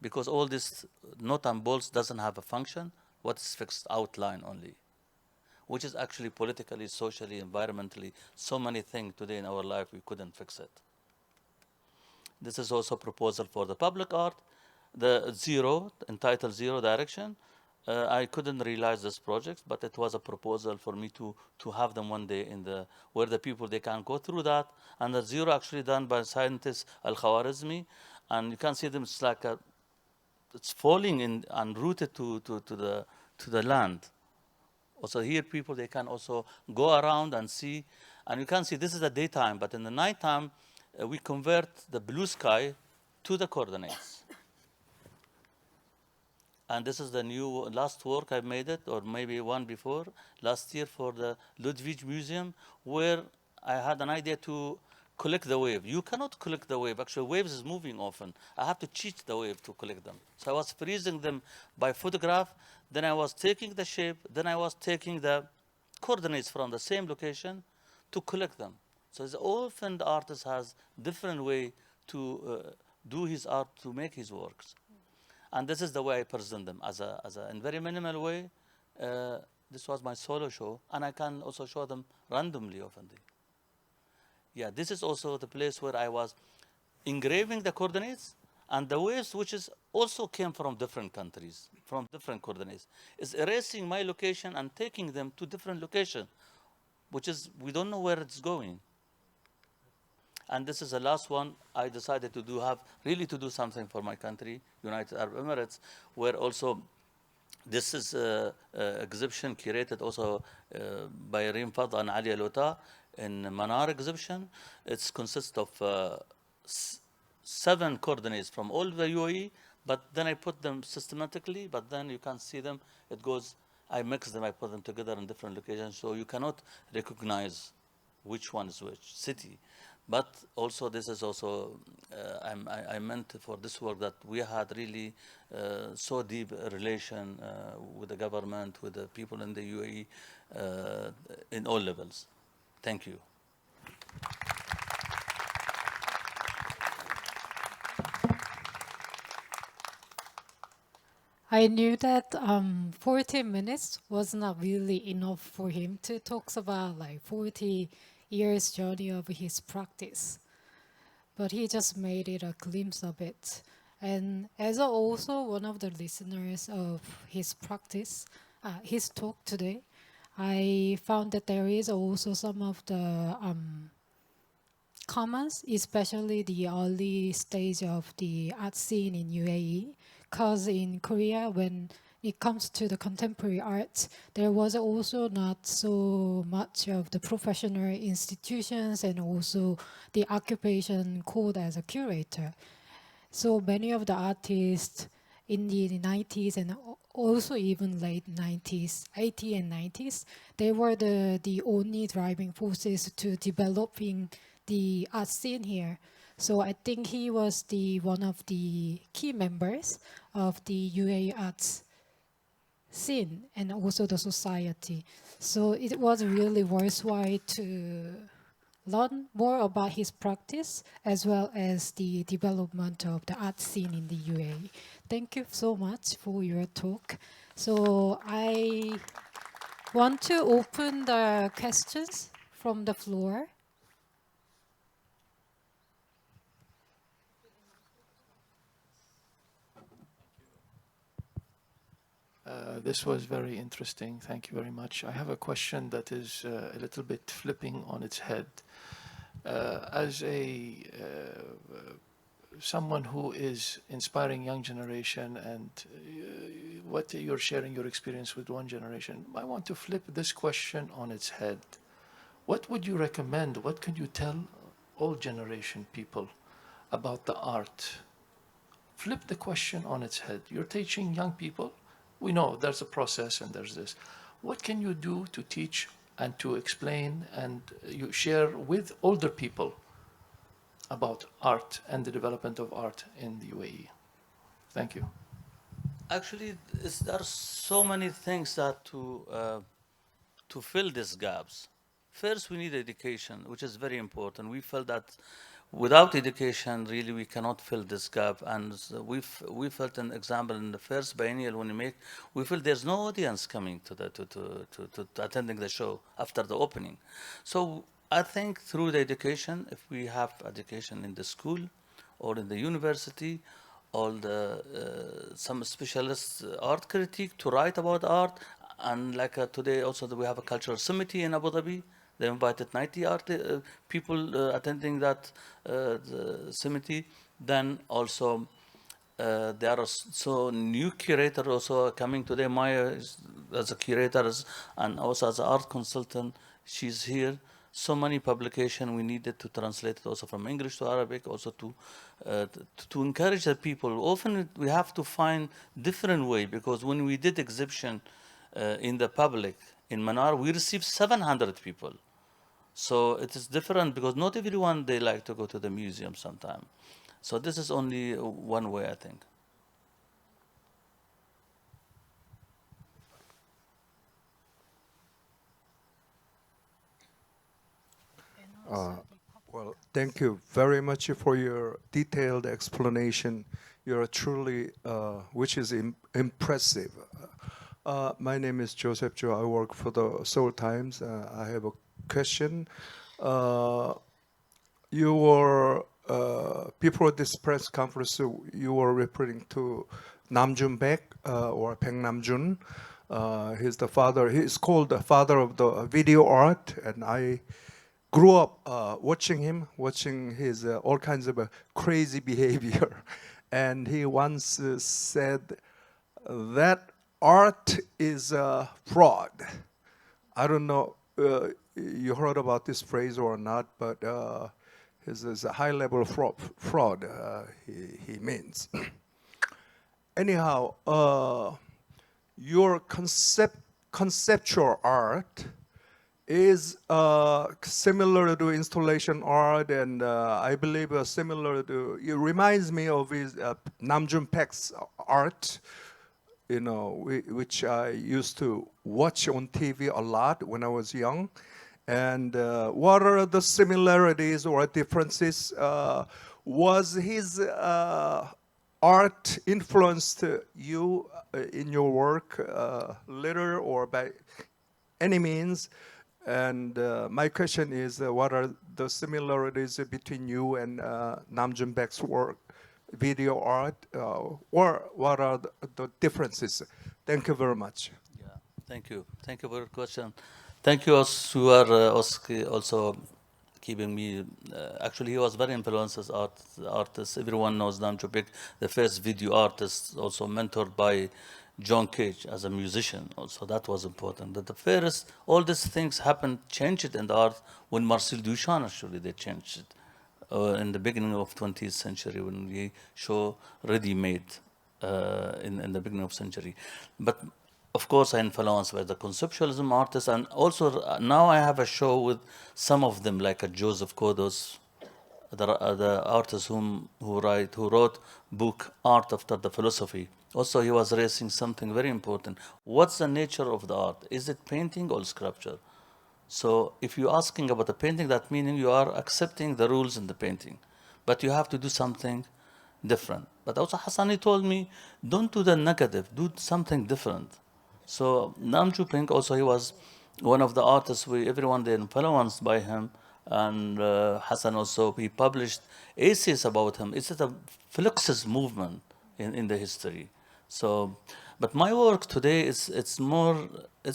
because all this nut and bolts doesn't have a function. What is fixed? Outline only, which is actually politically, socially, environmentally, so many things today in our life, we couldn't fix it. This is also a proposal for the public art. The Zero, entitled Zero Direction. I couldn't realize this project, but it was a proposal for me to have them one day in where the people, they can go through that. And the Zero actually done by scientist Al-Khwarizmi. And you can see them, it's like it's falling in and rooted to the land. Also here people, they can also go around and see. And you can see this is the daytime, but in the nighttime, we convert the blue sky to the coordinates. And this is the last work I made it, or maybe one before, last year for the Ludwig Museum, where I had an idea to collect the wave. You cannot collect the wave. Actually, waves is moving often. I have to cheat the wave to collect them. So I was freezing them by photograph. Then I was taking the shape. Then I was taking the coordinates from the same location to collect them. So often the artist has different way to do his art, to make his works. And this is the way I present them, in very minimal way. This was my solo show, and I can also show them randomly often. Yeah, this is also the place where I was engraving the coordinates, and the waves, which is also came from different countries, from different coordinates, is erasing my location and taking them to different location, which is, we don't know where it's going. And this is the last one. I decided to do something for my country, United Arab Emirates, where also this is an exhibition curated also by Reem Fadl and Ali Alota in Manar exhibition. It consists of 7 coordinates from all the UAE, but then I put them systematically, but then you can see them. It goes, I mix them, I put them together in different locations, so you cannot recognize which one is which city. But also, this is also, I meant for this work that we had really so deep relation with the government, with the people in the UAE, in all levels. Thank you. I knew that 40 minutes was not really enough for him to talk about like 40 years journey of his practice. But he just made it a glimpse of it. And as also one of the listeners of his practice, his talk today, I found that there is also some of the comments, especially the early stage of the art scene in UAE. Because in Korea, when it comes to the contemporary art, there was also not so much of the professional institutions and also the occupation called as a curator. So many of the artists in the 90s and also even late 90s, 80s and 90s, they were the only driving forces to developing the art scene here. So I think he was the one of the key members of the UAE arts scene and also the society. So it was really worthwhile to learn more about his practice as well as the development of the art scene in the UAE. Thank you so much for your talk. So I want to open the questions from the floor. This was very interesting. Thank you very much. I have a question that is a little bit flipping on its head. As someone who is inspiring young generation and what you're sharing your experience with one generation, I want to flip this question on its head. What would you recommend? What can you tell old generation people about the art? Flip the question on its head. You're teaching young people. We know there's a process and there's this. What can you do to teach and to explain and you share with older people about art and the development of art in the UAE? Thank you. Actually, there are so many things that to fill these gaps. First, we need education, which is very important. We felt that without education, really, we cannot fill this gap. And we felt an example in the first biennial when we felt there's no audience coming to attending the show after the opening. So I think through the education, if we have education in the school or in the university, all the some specialist art critique to write about art, and like today also we have a cultural summit in Abu Dhabi. They invited 90 people attending that the summit. Then also there are so new curator also coming today. Maya is, as a curator and also as an art consultant, she's here. So many publication we needed to translate it also from English to Arabic, also to encourage the people. Often we have to find different way, because when we did exhibition in the public in Manar, we received 700 people. So it is different because not everyone they like to go to the museum sometime. So this is only one way, I think. Well, thank you very much for your detailed explanation. You're truly, which is impressive. My name is Joseph Jo. I work for the Seoul Times. I have a question. You were, before this press conference, you were referring to Namjoon Baek, or Baek Namjoon. He's the father, he's called the father of the video art, and I grew up watching him, watching his all kinds of crazy behavior. And he once said that art is a fraud. I don't know you heard about this phrase or not, but is a high-level fraud he means. Anyhow, your conceptual art is similar to installation art, and I believe similar to, it reminds me of his Namjoon Baek's art, you know, which I used to watch on TV a lot when I was young. And what are the similarities or differences? Was his art influenced you in your work, little or by any means? And my question is, what are the similarities between you and Nam June Baek's work, video art, or what are the differences? Thank you very much. Yeah, thank you. Thank you for your question. Thank you also who are also keeping me. Actually, he was very influenced as artist. Everyone knows Nam June Baek, the first video artist, also mentored by John Cage as a musician. Also, that was important. That the first, all these things happened, changed in the art when Marcel Duchamp actually they changed it. In the beginning of 20th century when we show ready-made in the beginning of century. But of course I influenced by the conceptualism artists, and also now I have a show with some of them like a Joseph Kodos, the artist who wrote book Art After the Philosophy. Also he was raising something very important. What's the nature of the art? Is it painting or sculpture? So if you're asking about the painting, that meaning you are accepting the rules in the painting, but you have to do something different. But also Hassani told me, don't do the negative, do something different. So Nam June Baek also, he was one of the artists everyone they influenced by him, and Hassan also, he published essays about him. It's a Fluxus movement in the history. So, but my work today it's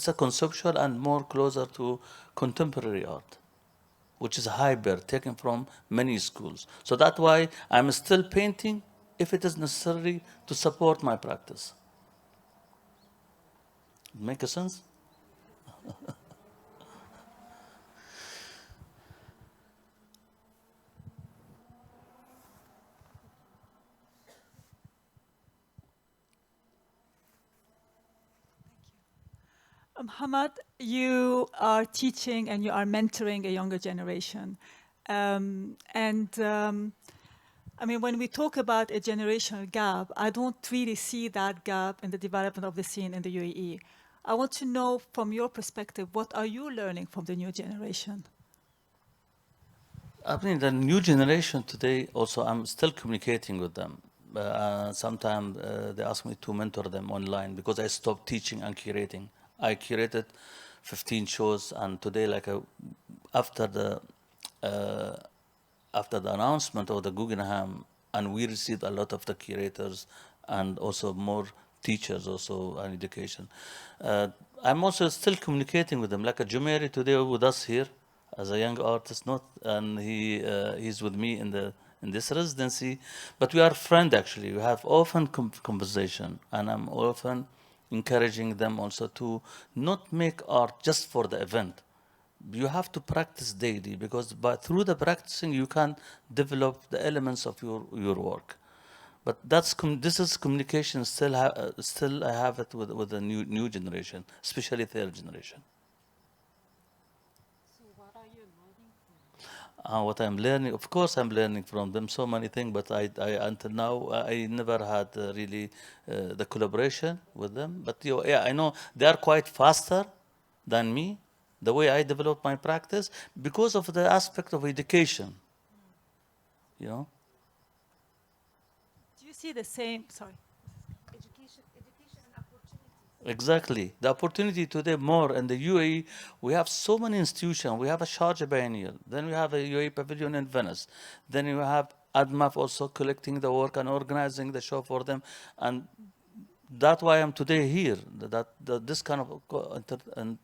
a conceptual and more closer to contemporary art, which is hybrid, taken from many schools. So that's why I'm still painting if it is necessary to support my practice. Make sense? Mohammed, you are teaching and you are mentoring a younger generation. I mean, when we talk about a generational gap, I don't really see that gap in the development of the scene in the UAE. I want to know from your perspective, what are you learning from the new generation? I mean, the new generation today, also, I'm still communicating with them. Sometimes they ask me to mentor them online because I stopped teaching and curating. I curated 15 shows, and today, after the announcement of the Guggenheim, and we received a lot of the curators and also more teachers also and education. I'm also still communicating with them. Like a Jumeiri today with us here as a young artist, and he's with me in this residency. But we are friends actually. We have often conversation, and I'm often encouraging them also to not make art just for the event. You have to practice daily, because through the practicing you can develop the elements of your work. But this is communication. Still I have it with the new generation, especially third generation. So what are you learning from? What I'm learning, of course, I'm learning from them so many things. But I until now I never had really the collaboration with them. But yeah, I know they are quite faster than me. The way I develop my practice, because of the aspect of education. You know. Do you see the same, sorry. Education and opportunities. Exactly. The opportunity today more in the UAE, we have so many institutions. We have a Sharjah Biennial, then we have a UAE Pavilion in Venice, then you have ADMAF also collecting the work and organizing the show for them. And that's why I'm today here, that this kind of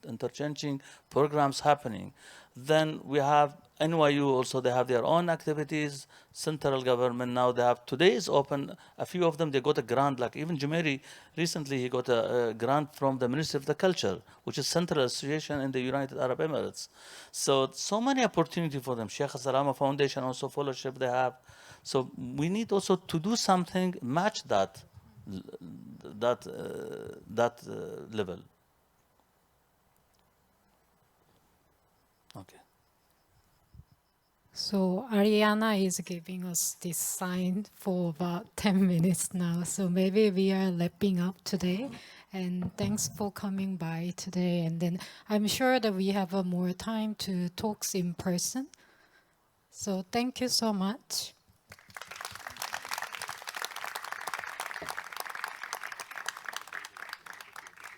interchanging programs happening. Then we have NYU also, they have their own activities. Central government now, they have, today is open, a few of them, they got a grant, like even Jumeiri, recently he got a grant from the Ministry of the Culture, which is Central Association in the United Arab Emirates. So many opportunity for them. Sheikh Salama Foundation also fellowship they have. So we need also to do something, match that level. Okay. So Ariana is giving us this sign for about 10 minutes now. So maybe we are wrapping up today. And thanks for coming by today. And then I'm sure that we have more time to talk in person. So thank you so much.